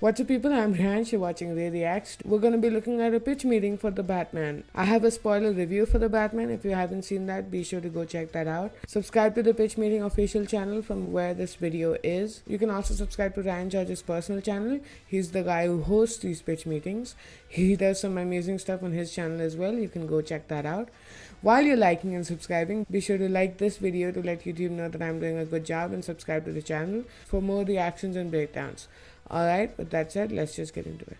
What's up, people? I'm Rihansh. You're watching Ray Reacts. We're going to be looking at a pitch meeting for the Batman. I have a spoiler review for the Batman. If you haven't seen that, be sure to go check that out. Subscribe to the pitch meeting official channel from where this video is. You can also subscribe to Ryan George's personal channel. He's the guy who hosts these pitch meetings. He does some amazing stuff on his channel as well. You can go check that out. While you're liking and subscribing, be sure to like this video to let YouTube know that I'm doing a good job, and subscribe to the channel for more reactions and breakdowns. Alright, with that said, let's just get into it.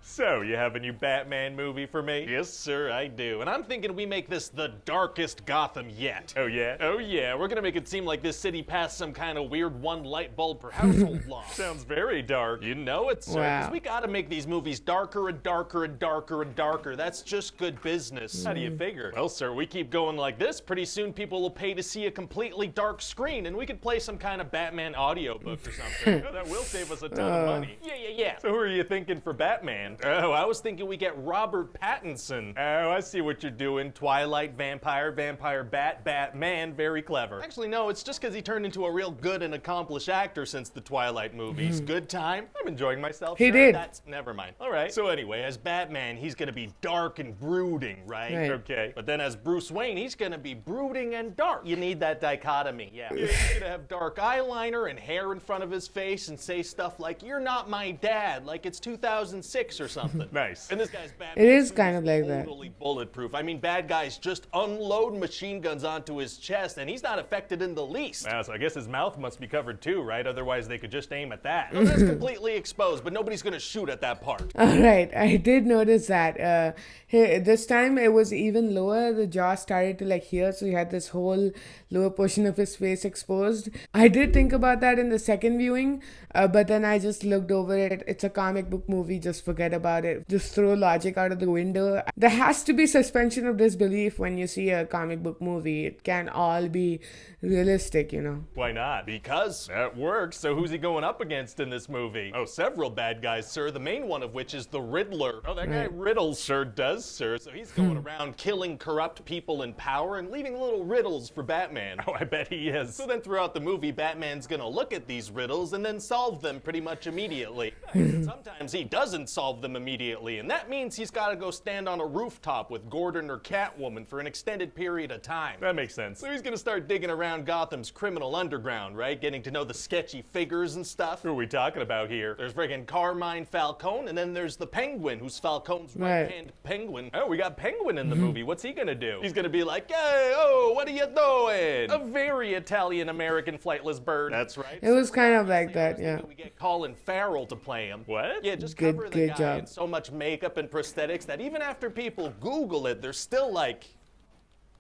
So, you have a new Batman movie for me? Yes, sir, I do. And I'm thinking we make this the darkest Gotham yet. Oh, yeah? Oh, yeah. We're gonna make it seem like this city passed some kind of weird one light bulb per household law. Sounds very dark. You know it, sir. Wow. 'Cause we gotta make these movies darker and darker and darker and darker. That's just good business. How do you figure? Well, sir, we keep going like this, pretty soon people will pay to see a completely dark screen, and we could play some kind of Batman audiobook or something. Oh, that will save us a ton of money. Yeah. So who are you thinking for Batman? Oh, I was thinking we get Robert Pattinson. Oh, I see what you're doing. Twilight, vampire, Batman. Very clever. Actually, no, it's just because he turned into a real good and accomplished actor since the Twilight movies. Good time. I'm enjoying myself. He did. Never mind. All right. So anyway, as Batman, he's gonna be dark and brooding, right? Okay. But then as Bruce Wayne, he's gonna be brooding and dark. You need that dichotomy. Yeah. He's gonna have dark eyeliner and hair in front of his face and say stuff like, "You're not my dad," like it's 2006 or something. Nice. And this guy's Batman. It is kind of like that. Totally bulletproof. I mean, bad guys just unload machine guns onto his chest, and he's not affected in the least. So I guess his mouth must be covered too, right? Otherwise, they could just aim at that. No, that's completely exposed, but nobody's gonna shoot at that part. Alright, I did notice that. Here, this time it was even lower. The jaw started to like here, so he had this whole lower portion of his face exposed. I did think about that in the second viewing, but then I just looked over it. It's a comic book movie, just forget about it. Just throw logic out of the window. There has to be suspension of disbelief when you see a comic book movie. It can't all be realistic, you know. Why not? Because that works. So who's he going up against in this movie? Oh, several bad guys, sir. The main one of which is the Riddler. Oh, that guy riddles, sir, does, sir. So he's going around killing corrupt people in power and leaving little riddles for Batman. Oh, I bet he is. So then throughout the movie, Batman's gonna look at these riddles and then solve them pretty much immediately. Sometimes he doesn't solve them immediately, and that means he's gotta go stand on a rooftop with Gordon or Catwoman for an extended period of time. That makes sense. So he's gonna start digging around Gotham's criminal underground, right? Getting to know the sketchy figures and stuff. Who are we talking about here? There's friggin' Carmine Falcone, and then there's the Penguin, who's Falcone's right-hand penguin. Oh, we got Penguin in the movie. What's he gonna do? He's gonna be like, "Hey, oh, what are you doing?" A very Italian-American flightless bird. That's right. It was kind of like that, yeah. We get Colin Farrell to play him. What? Yeah, just Good- cover the good guy job. in so much makeup and prosthetics that even after people Google it, they're still like,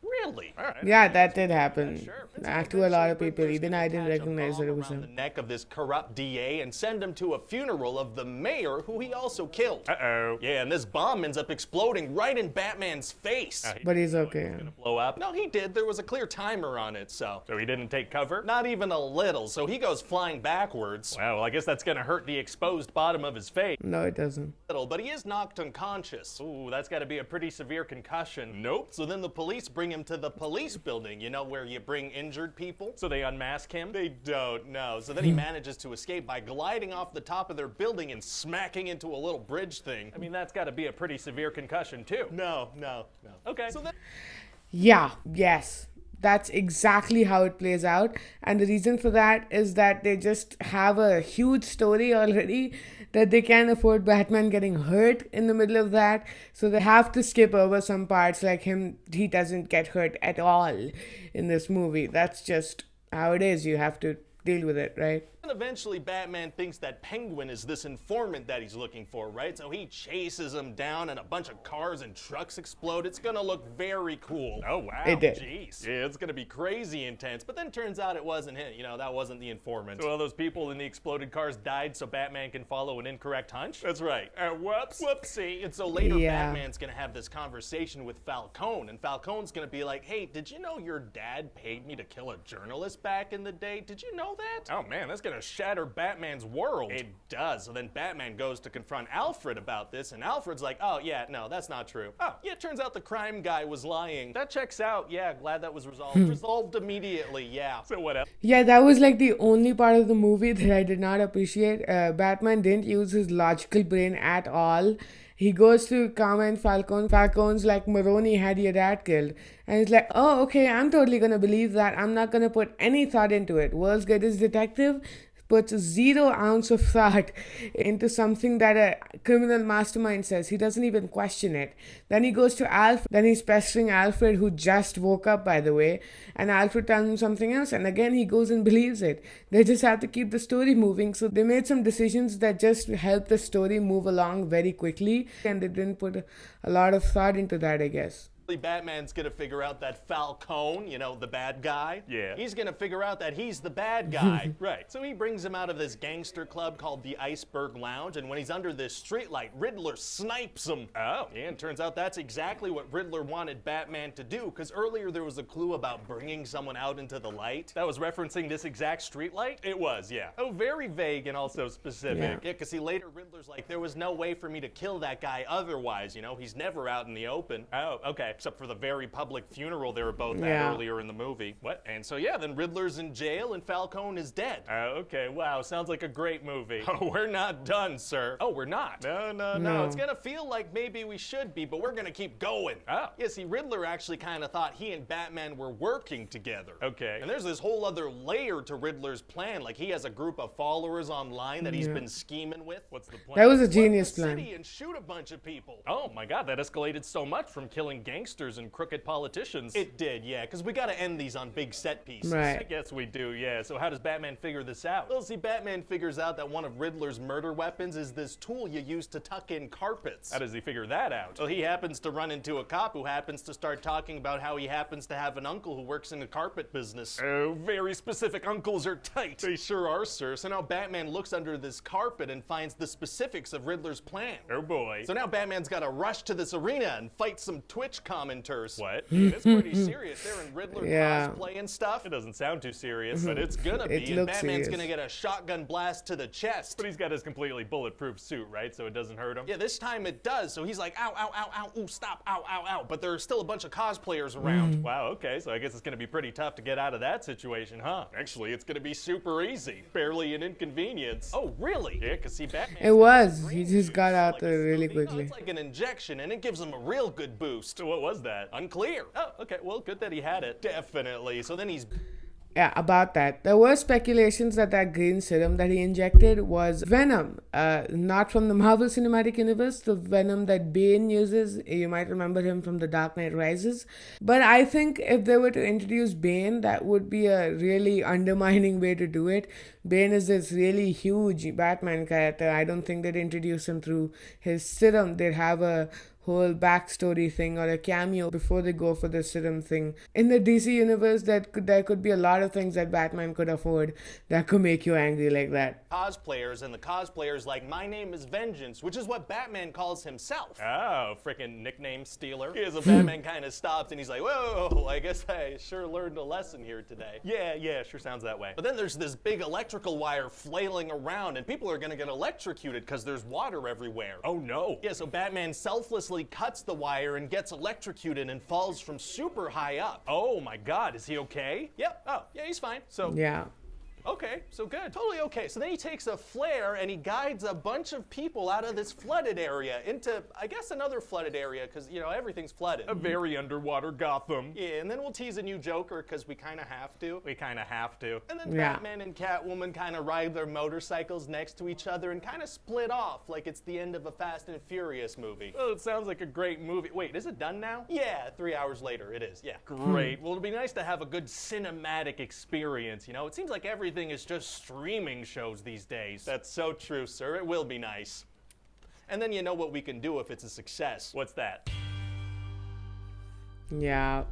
really? All right. Yeah, that did happen. Sure. To a lot of people. Even I didn't recognize that it was around the him. neck of this corrupt DA and send him to a funeral of the mayor who he also killed. Uh-oh. Yeah, and this bomb ends up exploding right in Batman's face. But he's okay. Gonna blow up? No, he did. There was a clear timer on it, so he didn't take cover? Not even a little, so he goes flying backwards. Wow, well, I guess that's gonna hurt the exposed bottom of his face. No, it doesn't. But he is knocked unconscious. Ooh, that's gotta be a pretty severe concussion. Nope. So then the police bring him to the police building, you know, where you bring injured people. So they unmask him? They don't, no. So then he manages to escape by gliding off the top of their building and smacking into a little bridge thing. I mean, that's gotta be a pretty severe concussion too. No. Okay, so then... Yeah, yes. That's exactly how it plays out. And the reason for that is that they just have a huge story already that they can't afford Batman getting hurt in the middle of that. So they have to skip over some parts like him. He doesn't get hurt at all in this movie. That's just how it is. You have to deal with it, right? And eventually Batman thinks that Penguin is this informant that he's looking for, right? So he chases him down and a bunch of cars and trucks explode. It's gonna look very cool. Oh, wow. It did. Jeez. Yeah, it's gonna be crazy intense. But then turns out it wasn't him. You know, that wasn't the informant. So all those people in the exploded cars died so Batman can follow an incorrect hunch? That's right. Whoops. Whoopsie. And so later Batman's gonna have this conversation with Falcone, and Falcone's gonna be like, "Hey, did you know your dad paid me to kill a journalist back in the day? Did you know that?" Oh man, that's gonna gonna shatter Batman's world. It does. So then Batman goes to confront Alfred about this, and Alfred's like, oh yeah, no, that's not true. Oh, yeah, it turns out the crime guy was lying. That checks out. Yeah, glad that was resolved. Resolved immediately, yeah. So what else? Yeah, that was like the only part of the movie that I did not appreciate. Batman didn't use his logical brain at all. He goes to Carmine Falcone. Falcone's like, Maroni had your dad killed. And he's like, oh, okay, I'm totally gonna believe that. I'm not gonna put any thought into it. World's greatest detective puts 0 ounce of thought into something that a criminal mastermind says. He doesn't even question it. Then he goes to Alfred. Then he's pestering Alfred, who just woke up, by the way. And Alfred tells him something else. And again, he goes and believes it. They just have to keep the story moving. So they made some decisions that just help the story move along very quickly. And they didn't put a lot of thought into that, I guess. Batman's gonna figure out that Falcone, you know, the bad guy. Yeah. He's gonna figure out that he's the bad guy. Right. So he brings him out of this gangster club called the Iceberg Lounge, and when he's under this streetlight, Riddler snipes him. Oh. Yeah, and turns out that's exactly what Riddler wanted Batman to do, because earlier there was a clue about bringing someone out into the light. That was referencing this exact streetlight? It was, yeah. Oh, very vague and also specific. Yeah, because see, later Riddler's like, there was no way for me to kill that guy otherwise, you know? He's never out in the open. Oh, okay. Except for the very public funeral they were both at earlier in the movie. What? And so yeah, then Riddler's in jail and Falcone is dead. Okay, wow, sounds like a great movie. Oh, we're not done, sir. Oh, we're not? No. It's gonna feel like maybe we should be, but we're gonna keep going. Oh. Yeah, see, Riddler actually kind of thought he and Batman were working together. Okay. And there's this whole other layer to Riddler's plan. Like, he has a group of followers online that he's been scheming with. What's the plan? That was a genius plan. City and shoot a bunch of people. Oh my god, that escalated so much from killing gangsters and crooked politicians. It did, yeah, because we gotta end these on big set pieces. Right. I guess we do, yeah. So how does Batman figure this out? Well, see, Batman figures out that one of Riddler's murder weapons is this tool you use to tuck in carpets. How does he figure that out? Well, he happens to run into a cop who happens to start talking about how he happens to have an uncle who works in the carpet business. Oh, very specific. Uncles are tight. They sure are, sir. So now Batman looks under this carpet and finds the specifics of Riddler's plan. Oh boy. So now Batman's gotta rush to this arena and fight some Twitch commenters. What? It's pretty serious. They're in Riddler cosplay and stuff. It doesn't sound too serious, but it's gonna be. And Batman's gonna get a shotgun blast to the chest. But he's got his completely bulletproof suit, right? So it doesn't hurt him? Yeah, this time it does. So he's like, ow, ow, ow, ow, ooh, stop, ow, ow, ow. But there's still a bunch of cosplayers around. Wow, okay. So I guess it's gonna be pretty tough to get out of that situation, huh? Actually, it's gonna be super easy. Barely an inconvenience. Oh, really? Yeah, because see, Batman. It was. He just got out there really quickly. It's like an injection, and it gives him a real good boost. What was that? Unclear. Oh, okay. Well, good that he had it. Definitely. So then he's... Yeah, about that. There were speculations that that green serum that he injected was Venom, not from the Marvel Cinematic Universe, the Venom that Bane uses. You might remember him from The Dark Knight Rises. But I think if they were to introduce Bane, that would be a really undermining way to do it. Bane is this really huge Batman character. I don't think they'd introduce him through his serum. They'd have a whole backstory thing or a cameo before they go for the serum thing. In the DC universe, there could be a lot of things that Batman could afford that could make you angry like that. Cosplayers, and the cosplayers like, my name is Vengeance, which is what Batman calls himself. Oh, freaking nickname stealer. Yeah, so Batman kind of stops and he's like, whoa, I guess I sure learned a lesson here today. Yeah, sure sounds that way. But then there's this big electrical wire flailing around and people are gonna get electrocuted because there's water everywhere. Oh no. Yeah, so Batman selflessly cuts the wire and gets electrocuted and falls from super high up. Oh my god, is he okay? Yep. Oh, yeah, he's fine. So yeah. Okay, so good. Totally okay. So then he takes a flare and he guides a bunch of people out of this flooded area into, I guess, another flooded area because, you know, everything's flooded. A very underwater Gotham. Yeah, and then we'll tease a new Joker because we kind of have to. And then Batman and Catwoman kind of ride their motorcycles next to each other and kind of split off like it's the end of a Fast and Furious movie. Oh, it sounds like a great movie. Wait, is it done now? Yeah, 3 hours later it is, yeah. Great. Well, it'll be nice to have a good cinematic experience, you know? It seems like everything is just streaming shows these days. That's so true, sir. It will be nice. And then you know what we can do if it's a success. What's that? Yeah.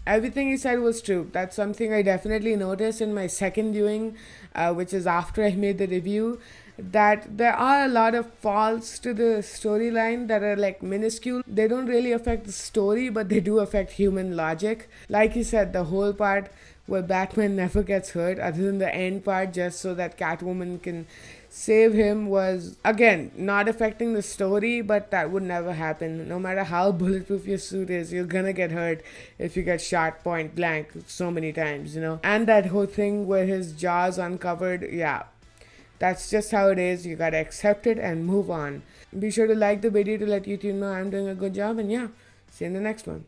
Everything you said was true. That's something I definitely noticed in my second viewing, which is after I made the review, that there are a lot of faults to the storyline that are like minuscule. They don't really affect the story, but they do affect human logic. Like you said, the whole part where Batman never gets hurt other than the end part, just so that Catwoman can save him, was again not affecting the story, but that would never happen. No matter how bulletproof your suit is, you're gonna get hurt if you get shot point blank so many times, you know. And that whole thing where his jaw's uncovered, yeah, that's just how it is. You gotta accept it and move on. Be sure to like the video to let YouTube know I'm doing a good job, and yeah, see you in the next one.